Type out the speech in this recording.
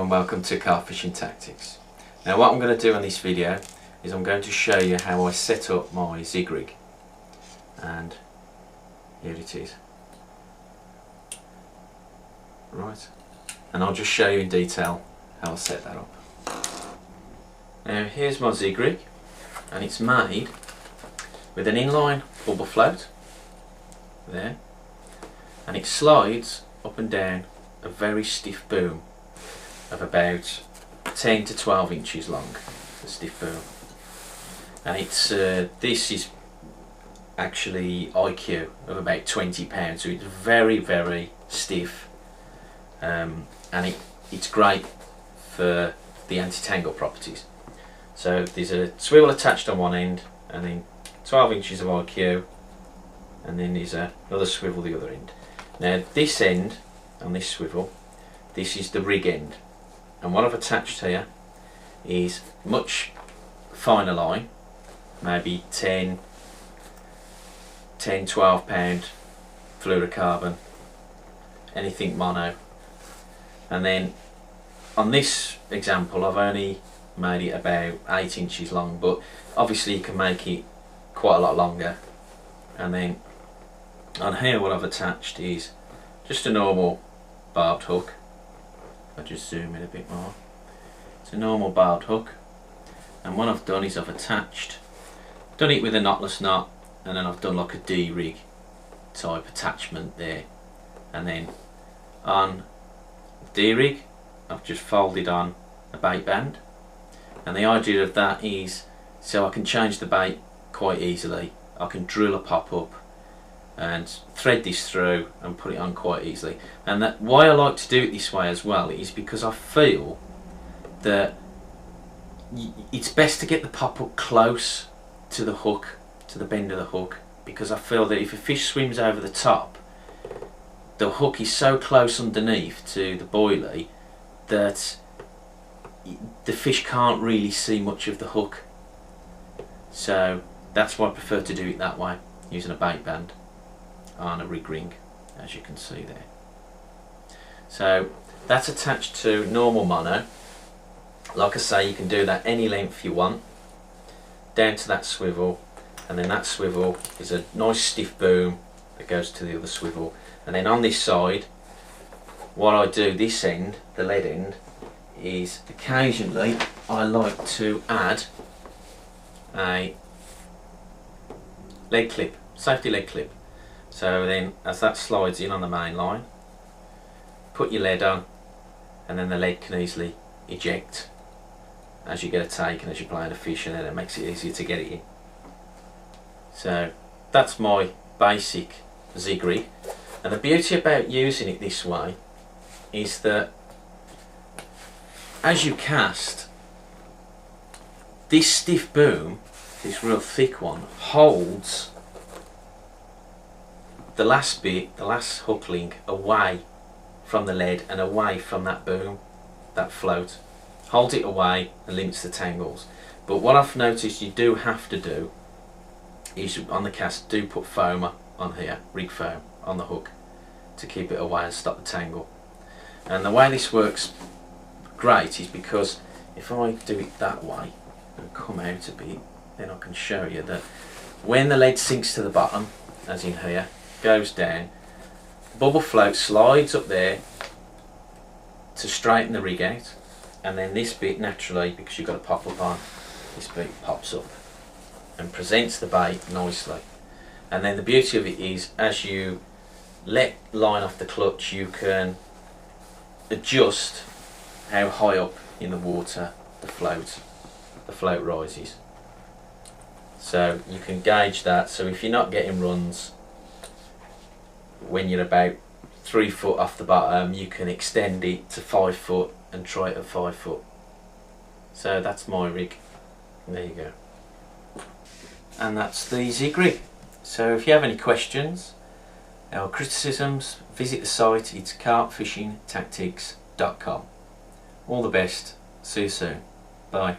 and welcome to Carp Fishing Tactics. Now what I'm going to do in this video is I'm going to show you how I set up my zig rig, and here it is. Right, and I'll just show you in detail how I set that up. Now here's my zig rig, and it's made with an inline bubble float there, and it slides up and down a very stiff boom of about 10 to 12 inches long, the stiff boom, and it's this is actually IQ of about 20 pounds, so it's very, very stiff, and it's great for the anti-tangle properties. So there's a swivel attached on one end, and then 12 inches of IQ, and then there's another swivel the other end. Now this end on this swivel, this is the rig end, and what I've attached here is much finer line, maybe 10, 12 pound fluorocarbon, anything mono. And then on this example I've only made it about 8 inches long, but obviously you can make it quite a lot longer. And then on here what I've attached is just a normal barbed hook. I'll just zoom in a bit more. It's a normal barbed hook, and what I've done is I've done it with a knotless knot, and then I've done like a D-rig type attachment there, and then on D-rig I've just folded on a bait band, and the idea of that is so I can change the bait quite easily. I can drill a pop-up and thread this through and put it on quite easily. And that why I like to do it this way as well is because I feel that it's best to get the pop-up close to the hook, to the bend of the hook, because I feel that if a fish swims over the top, the hook is so close underneath to the boilie that the fish can't really see much of the hook. So that's why I prefer to do it that way, using a bait band on a rig ring, as you can see there. So that's attached to normal mono. Like I say, you can do that any length you want, down to that swivel, and then that swivel is a nice stiff boom that goes to the other swivel. And then on this side, what I do this end, the lead end, is occasionally I like to add a lead clip, safety lead clip. So then as that slides in on the main line, put your lead on, and then the lead can easily eject as you get a take and as you're playing a fish, and then it makes it easier to get it in. So that's my basic zig rig, and the beauty about using it this way is that as you cast, this stiff boom, this real thick one, holds the last bit, the last hook link, away from the lead and away from that boom, that float. Holds it away and limits the tangles. But what I've noticed you do have to do is on the cast, do put foamer on here, rig foam on the hook, to keep it away and stop the tangle. And the way this works great is because if I do it that way and come out a bit, then I can show you that when the lead sinks to the bottom, as in here, goes down, the bubble float slides up there to straighten the rig out, and then this bit naturally, because you've got a pop up on, this bit pops up and presents the bait nicely. And then the beauty of it is, as you let line off the clutch, you can adjust how high up in the water the float rises. So you can gauge that, so if you're not getting runs when you're about 3 foot off the bottom, you can extend it to 5 foot and try it at 5 foot. So that's my rig. There you go. And that's the zig rig. So if you have any questions or criticisms, visit the site. It's carpfishingtactics.com. All the best. See you soon. Bye.